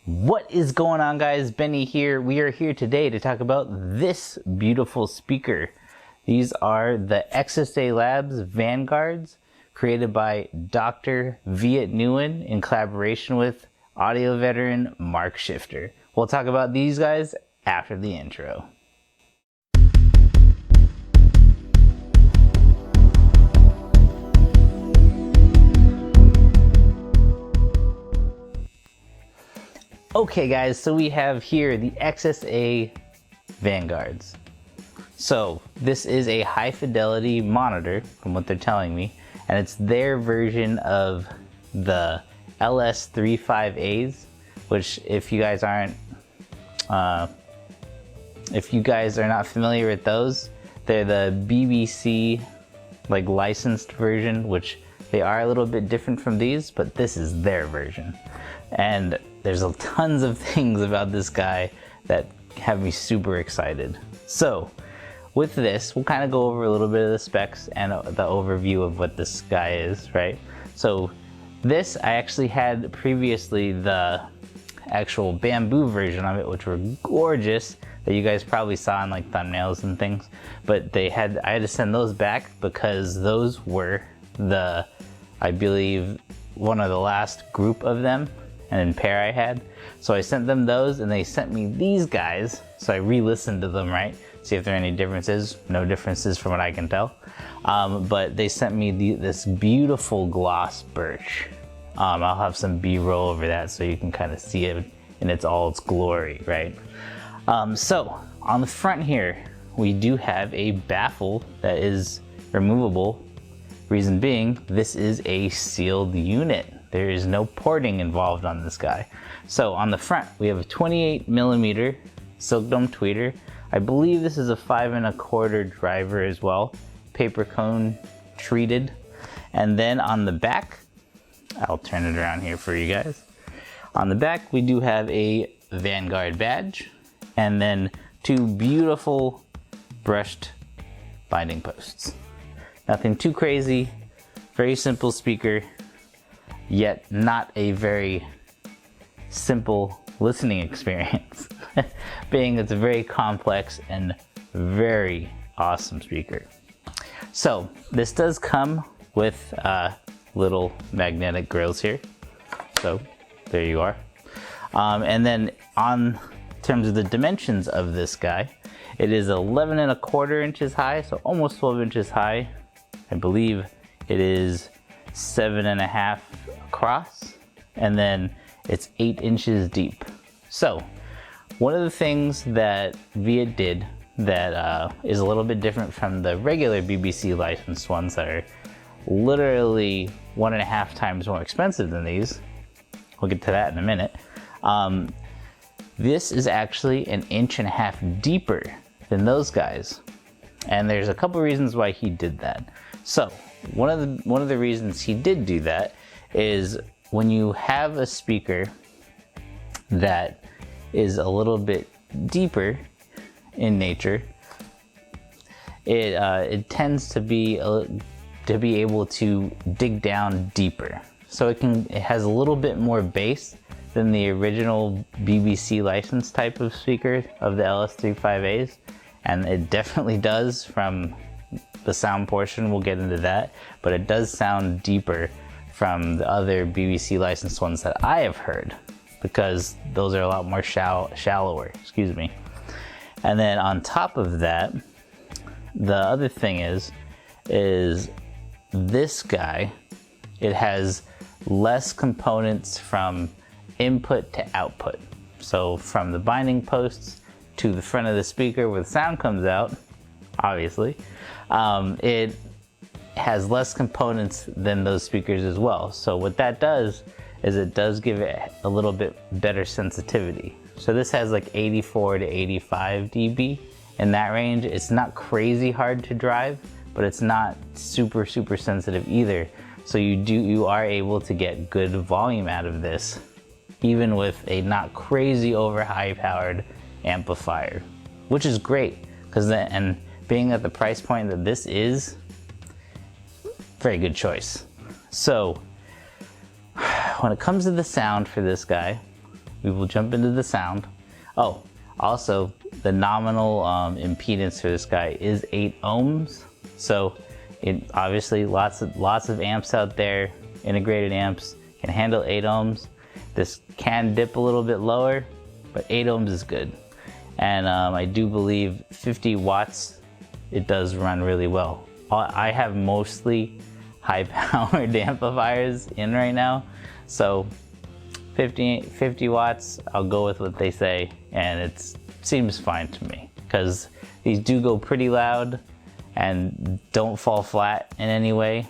What is going on, guys? Benny here. We are here today to talk about this beautiful speaker. These are the XSA Labs Vanguards, created by Dr. Viet Nguyen in collaboration with audio veteran Mark Shifter. We'll talk about these guys after the intro. Okay guys, so we have here the XSA Vanguards. So this is a high fidelity monitor from what they're telling me, and it's their version of the LS35As, which if you guys are not familiar with those, they're the BBC licensed version, which they are a little bit different from these, but this is their version. And there's tons of things about this guy that have me super excited. So with this, we'll kind of go over a little bit of the specs and the overview of what this guy is, right? So this, I actually had previously the actual bamboo version of it, which were gorgeous, that you guys probably saw in like thumbnails and things, but I had to send those back because those were I believe, one of the last group of them and pair I had. So I sent them those and they sent me these guys. So I re-listened to them, right? See if there are any differences. No differences from what I can tell. But they sent me this beautiful gloss birch. I'll have some B-roll over that so you can kind of see it in all its glory, right? So on the front here, we do have a baffle that is removable. Reason being, this is a sealed unit. There is no porting involved on this guy. So on the front, we have a 28mm silk dome tweeter. I believe this is a 5 1/4 driver as well, paper cone treated. And then on the back, I'll turn it around here for you guys. On the back, we do have a Vanguard badge and then two beautiful brushed binding posts. Nothing too crazy, very simple speaker, yet not a very simple listening experience, being it's a very complex and very awesome speaker. So this does come with little magnetic grills here. So there you are. And then in terms of the dimensions of this guy, it is 11 1/4 inches high, so almost 12 inches high. I believe it is 7.5 across, and then it's 8 inches deep. So one of the things that Viet did that is a little bit different from the regular BBC licensed ones that are literally 1.5 times more expensive than these, we'll get to that in a minute. This is actually 1.5 inches deeper than those guys, and there's a couple reasons why he did that. So one of the reasons he did do that is when you have a speaker that is a little bit deeper in nature, it tends to be able to dig down deeper. So it has a little bit more bass than the original BBC license type of speaker of the LS35As, and it definitely does from the sound portion. We'll get into that, but it does sound deeper from the other BBC licensed ones that I have heard, because those are a lot more shallower, excuse me. And then on top of that, the other thing is this guy, it has less components from input to output. So from the binding posts to the front of the speaker where the sound comes out, obviously, it has less components than those speakers as well. So what that does is it does give it a little bit better sensitivity. So this has like 84 to 85 dB in that range. It's not crazy hard to drive, but it's not super sensitive either. So you are able to get good volume out of this, even with a not crazy over high powered amplifier, which is great, and being at the price point that this is, very good choice. So when it comes to the sound for this guy, we will jump into the sound. Oh, also the nominal impedance for this guy is 8 ohms. So it obviously lots of amps out there, integrated amps can handle 8 ohms. This can dip a little bit lower, but 8 ohms is good. And I do believe 50 watts, it does run really well. I have mostly high powered amplifiers in right now, so 50 watts, I'll go with what they say, and it seems fine to me, because these do go pretty loud and don't fall flat in any way,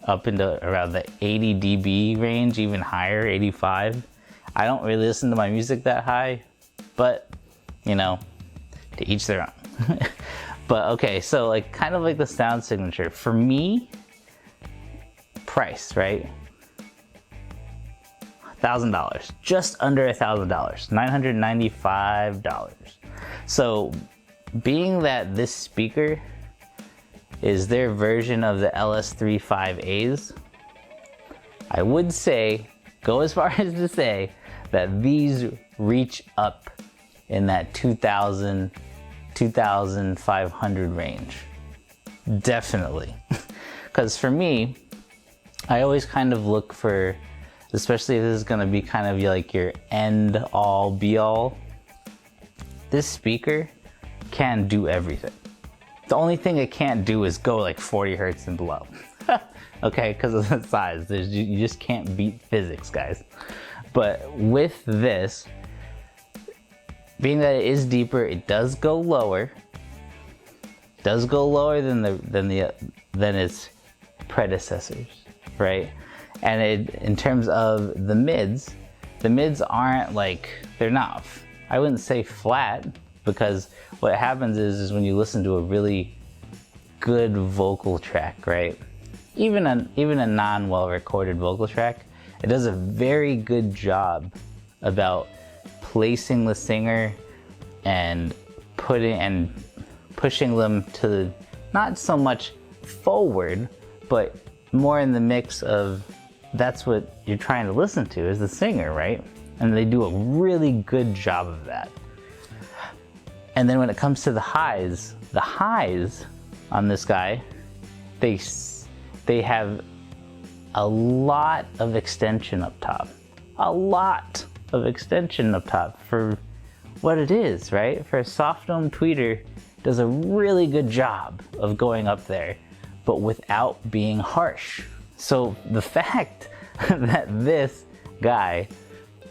up into around the 80 dB range, even higher, 85. I don't really listen to my music that high, but you know, to each their own. But okay, so like kind of like the sound signature for me, price, right? $1,000, just under $1,000, $995. So being that this speaker is their version of the LS35As, I would say, go as far as to say that these reach up in that 2,000, 2,500 range. Definitely. Because for me, I always kind of look for, especially if this is gonna be kind of like your end all be all, this speaker can do everything. The only thing it can't do is go like 40 hertz and below. Okay, because of the size. You just can't beat physics, guys. But with this, being that it is deeper, it does go lower. It does go lower than its predecessors, right? And in terms of the mids aren't like, they're not, I wouldn't say flat, because what happens is when you listen to a really good vocal track, right? Even a non-well recorded vocal track, it does a very good job about placing the singer and pushing them to not so much forward, but more in the mix of, that's what you're trying to listen to, is the singer, right? And they do a really good job of that. And then when it comes to the highs on this guy, they have a lot of extension up top. A lot of extension up top for what it is, right? For a soft dome tweeter, does a really good job of going up there, but without being harsh. So the fact that this guy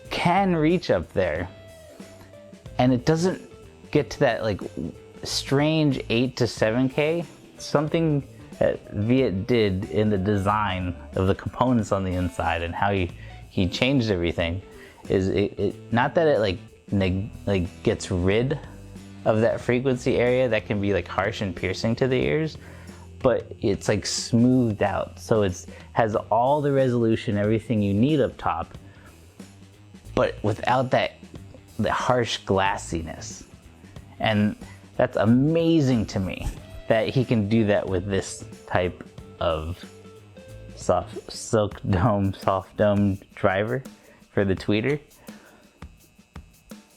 can reach up there and it doesn't get to that like strange 8 to 7K, something that Viet did in the design of the components on the inside and how he changed everything, is it not that it like gets rid of that frequency area that can be like harsh and piercing to the ears, but it's like smoothed out, so it has all the resolution, everything you need up top, but without the harsh glassiness. And that's amazing to me that he can do that with this type of soft dome driver for the tweeter.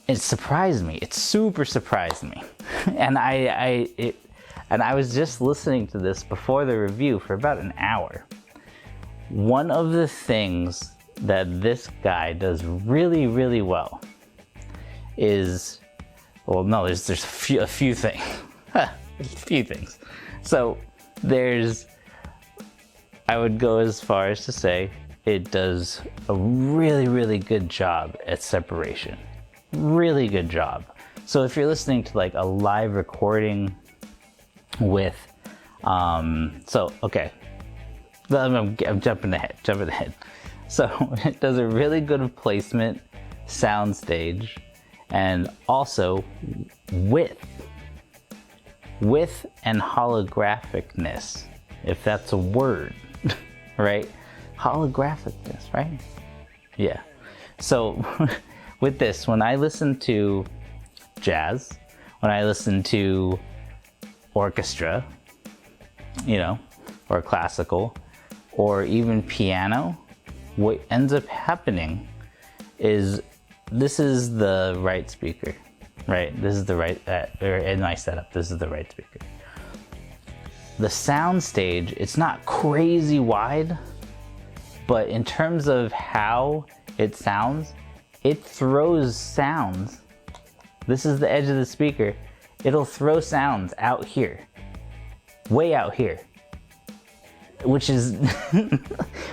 It surprised me. It super surprised me. And I was just listening to this before the review for about an hour. One of the things that this guy does really, really well is, well, no, there's a few things. There's a few things. So I would go as far as to say it does a really, really good job at separation. Really good job. So if you're listening to like a live recording with, okay, I'm jumping ahead. So it does a really good placement, soundstage, and also width and holographicness, if that's a word, right? Holographicness, right? Yeah. So with this, when I listen to jazz, when I listen to orchestra, or classical, or even piano, what ends up happening is this is the right speaker, right? This is the right, or in my setup, this is the right speaker. The soundstage, it's not crazy wide, but in terms of how it sounds, it throws sounds. This is the edge of the speaker. It'll throw sounds out here, way out here, which is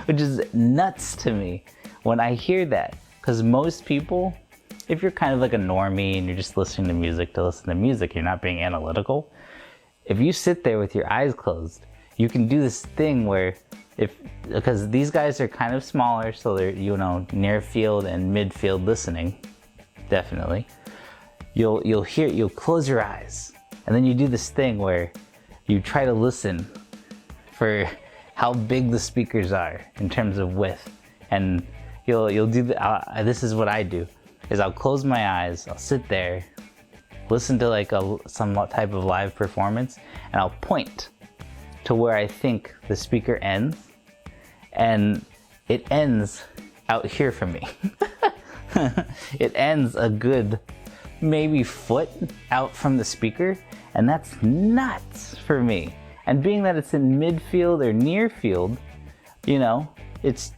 which is nuts to me when I hear that. Because most people, if you're kind of like a normie and you're just listening to music to listen to music, you're not being analytical. If you sit there with your eyes closed, you can do this thing where because these guys are kind of smaller, so they're, you know, near field and midfield listening, definitely. You'll close your eyes, and then you do this thing where you try to listen for how big the speakers are in terms of width, and you'll do this is what I do, is I'll close my eyes, I'll sit there, listen to like some type of live performance, and I'll point to where I think the speaker ends, and it ends out here for me. It ends a good maybe foot out from the speaker, and that's nuts for me. And being that it's in midfield or near field, you know, it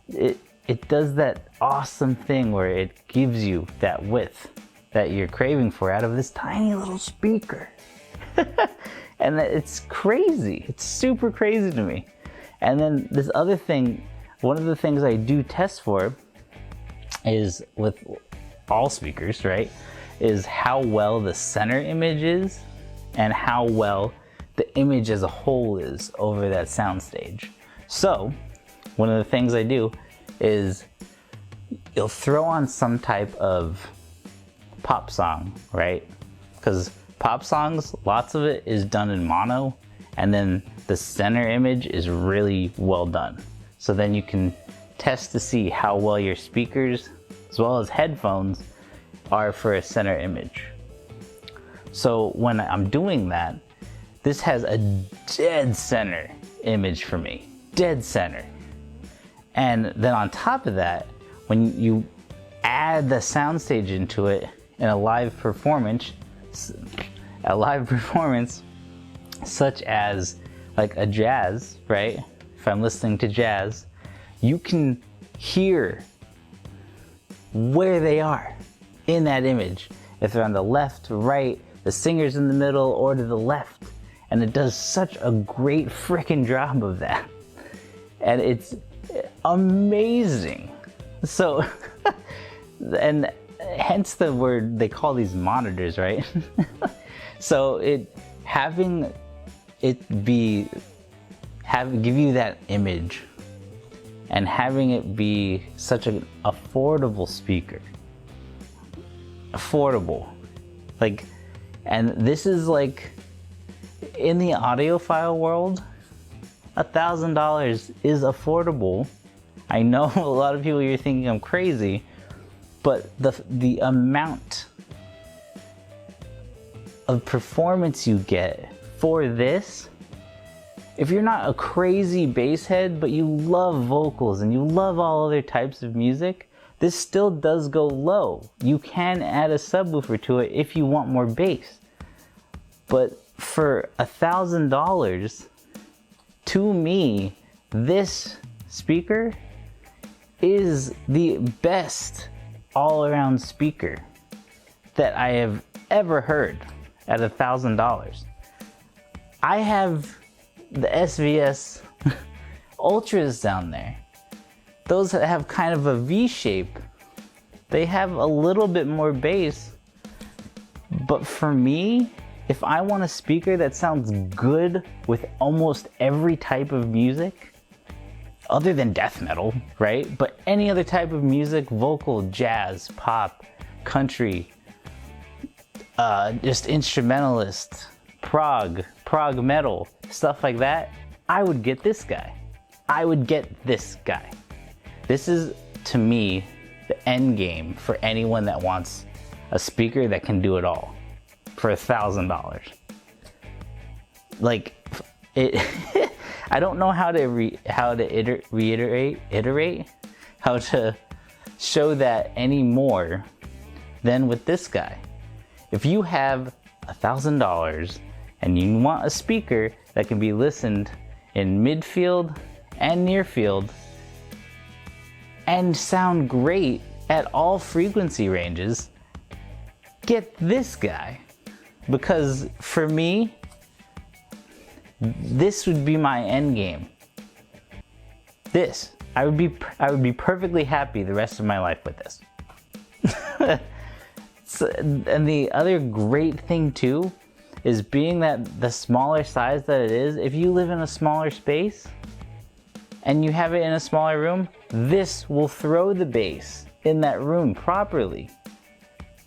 does that awesome thing where it gives you that width that you're craving for out of this tiny little speaker. And it's crazy. It's super crazy to me. And then this other thing, one of the things I do test for is with all speakers, right, is how well the center image is and how well the image as a whole is over that soundstage. So one of the things I do is you'll throw on some type of pop song, right? Because pop songs, lots of it is done in mono, and then the center image is really well done. So then you can test to see how well your speakers, as well as headphones, are for a center image. So when I'm doing that, this has a dead center image for me, dead center. And then on top of that, when you add the soundstage into it in a live performance such as like a jazz, right? If I'm listening to jazz, you can hear where they are in that image. If they're on the left, right, the singer's in the middle, or to the left. And it does such a great freaking job of that. And it's amazing. So, and hence the word, they call these monitors, right? So having it give you that image and having it be such an affordable speaker. Affordable. Like, and this is like, in the audiophile world, $1,000 is affordable. I know a lot of people, you're thinking I'm crazy, but the amount of performance you get for this, if you're not a crazy bass head, but you love vocals and you love all other types of music, this still does go low. You can add a subwoofer to it if you want more bass. But for $1,000, to me, this speaker is the best all-around speaker that I have ever heard at $1,000. I have the SVS Ultras down there. Those that have kind of a V shape, they have a little bit more bass. But for me, if I want a speaker that sounds good with almost every type of music, other than death metal, right? But any other type of music, vocal, jazz, pop, country, just instrumentalist, prog metal, stuff like that, I would get this guy. I would get this guy. This is, to me, the end game for anyone that wants a speaker that can do it all for $1,000. Like, it I don't know how to reiterate how to show that anymore, than with this guy. If you have $1,000 and you want a speaker that can be listened in midfield and near field and sound great at all frequency ranges, get this guy. Because for me, this would be my end game. I would be perfectly happy the rest of my life with this. And the other great thing too is being that the smaller size that it is, if you live in a smaller space and you have it in a smaller room, this will throw the bass in that room properly.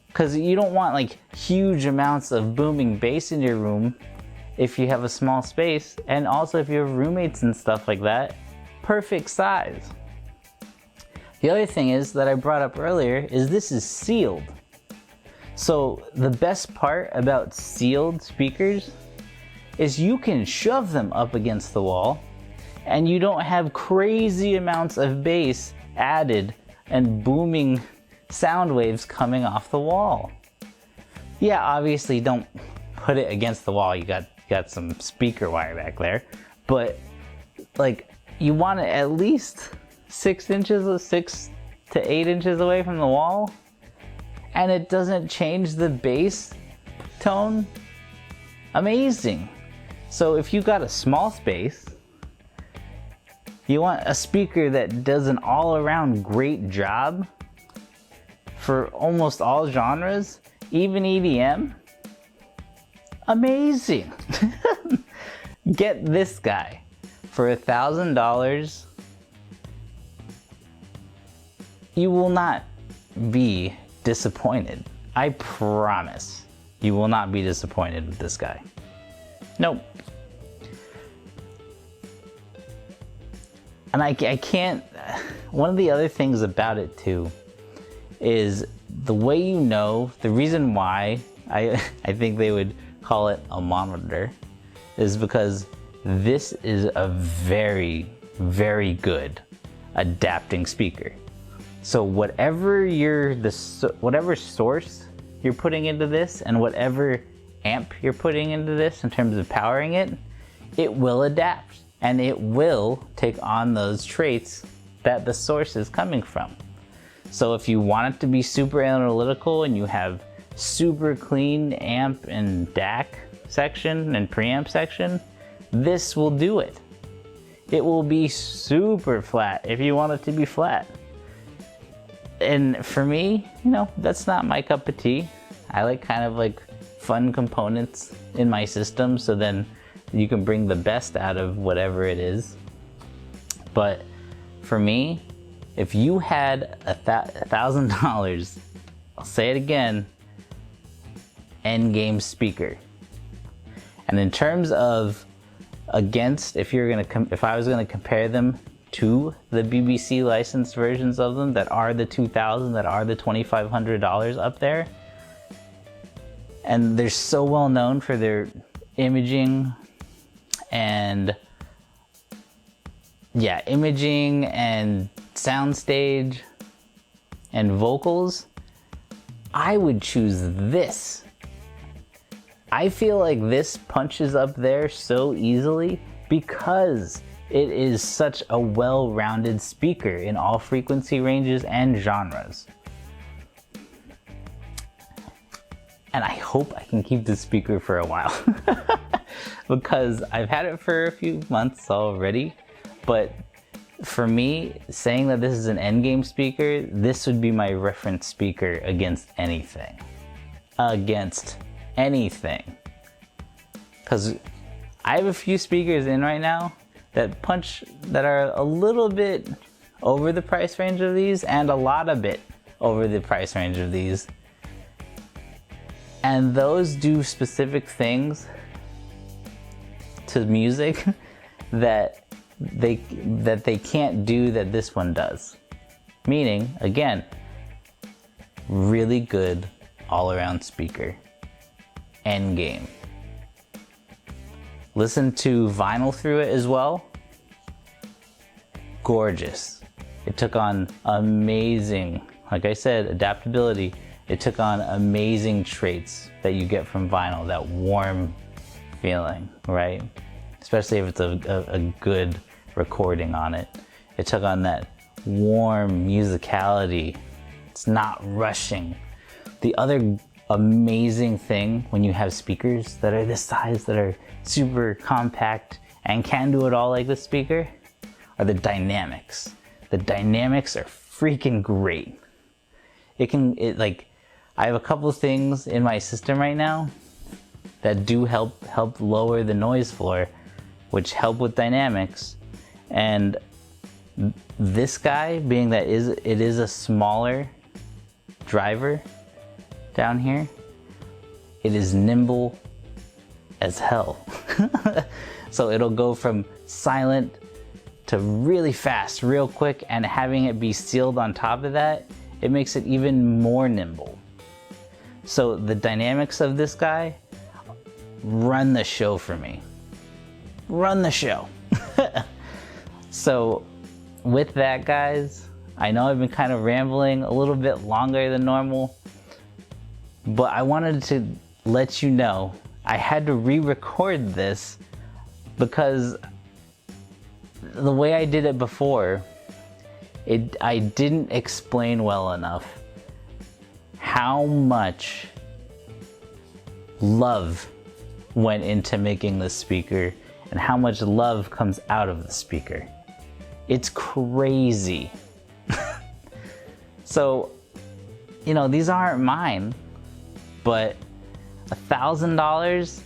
Because you don't want like huge amounts of booming bass in your room if you have a small space, and also if you have roommates and stuff like that, perfect size. The other thing is that I brought up earlier is this is sealed. So the best part about sealed speakers is you can shove them up against the wall and you don't have crazy amounts of bass added and booming sound waves coming off the wall. Yeah, obviously don't put it against the wall. You got some speaker wire back there, but like you want it at least 6 to 8 inches away from the wall, and it doesn't change the bass tone. Amazing. So if you got a small space, you want a speaker that does an all-around great job for almost all genres, even EDM, amazing. Get this guy for $1,000. You will not be disappointed. I promise you will not be disappointed with this guy. Nope. And I can't, one of the other things about it too is the way you know, the reason why I think they would call it a monitor is because this is a very, very good adapting speaker. So whatever whatever source you're putting into this and whatever amp you're putting into this in terms of powering it, it will adapt and it will take on those traits that the source is coming from. So if you want it to be super analytical and you have super clean amp and DAC section and preamp section, this will do it. It will be super flat if you want it to be flat. And for me, you know, that's not my cup of tea. I like kind of like fun components in my system, so then you can bring the best out of whatever it is. But for me, if you had $1,000, I'll say it again, end game speaker. And in terms of against, if I was gonna compare them to the BBC licensed versions of them that are the $2,000, that are the $2,500 up there, and they're so well known for their imaging and soundstage and vocals, I would choose this. I feel like this punches up there so easily because it is such a well-rounded speaker in all frequency ranges and genres. And I hope I can keep this speaker for a while because I've had it for a few months already. But for me, saying that this is an endgame speaker, this would be my reference speaker against anything. Against anything. Because I have a few speakers in right now that are a little bit over the price range of these and a lot of bit over the price range of these. And those do specific things to music that they can't do that this one does. Meaning, again, really good all-around speaker. End game. Listen to vinyl through it as well. Gorgeous. It took on amazing, like I said, adaptability It took on amazing traits that you get from vinyl, that warm feeling, right? Especially if it's a good recording on it. It took on that warm musicality. It's not rushing. The other amazing thing when you have speakers that are this size, that are super compact and can do it all like this speaker, are the dynamics. The dynamics are freaking great. I have a couple things in my system right now that do help lower the noise floor, which help with dynamics. And this guy, being that it is a smaller driver down here, it is nimble as hell. So it'll go from silent to really fast, real quick, and having it be sealed on top of that, it makes it even more nimble. So the dynamics of this guy run the show for me. Run the show. So with that, guys, I know I've been kind of rambling a little bit longer than normal, but I wanted to let you know I had to re-record this because the way I did it before, I didn't explain well enough how much love went into making this speaker and how much love comes out of the speaker. It's crazy. So, you know, these aren't mine, but $1,000,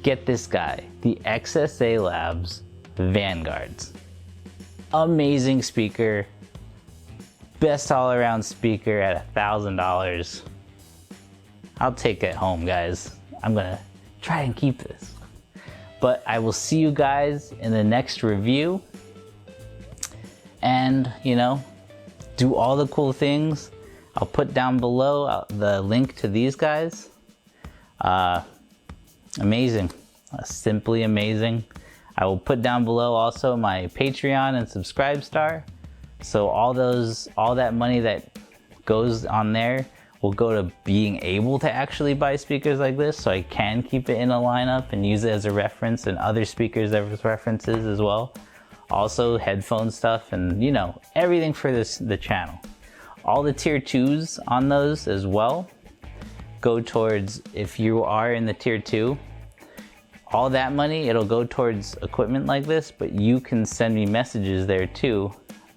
get this guy, the XSA Labs Vanguards. Amazing speaker, best all-around speaker at $1,000. I'll take it home, guys. I'm gonna try and keep this. But I will see you guys in the next review. And, you know, do all the cool things. I'll put down below the link to these guys. Amazing, simply amazing. I will put down below also my Patreon and Subscribe Star. So all that money that goes on there will go to being able to actually buy speakers like this, so I can keep it in a lineup and use it as a reference, and other speakers as references as well. Also headphone stuff, and you know, everything for the channel. All the tier 2s on those as well go towards, if you are in the tier 2, all that money, it'll go towards equipment like this, but you can send me messages there too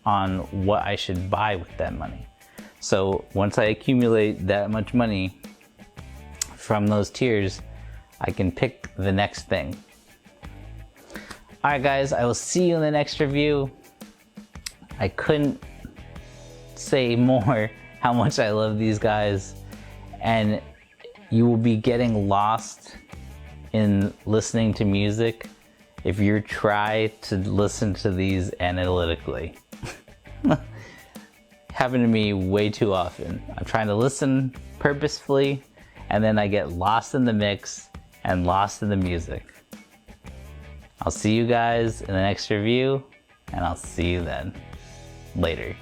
on what I should buy with that money. So once I accumulate that much money from those tiers, I can pick the next thing. Alright guys, I will see you in the next review. I couldn't say more how much I love these guys, and you will be getting lost in listening to music if you try to listen to these analytically. Happened to me way too often. I'm trying to listen purposefully, and then I get lost in the mix and lost in the music. I'll see you guys in the next review, and I'll see you then. Later.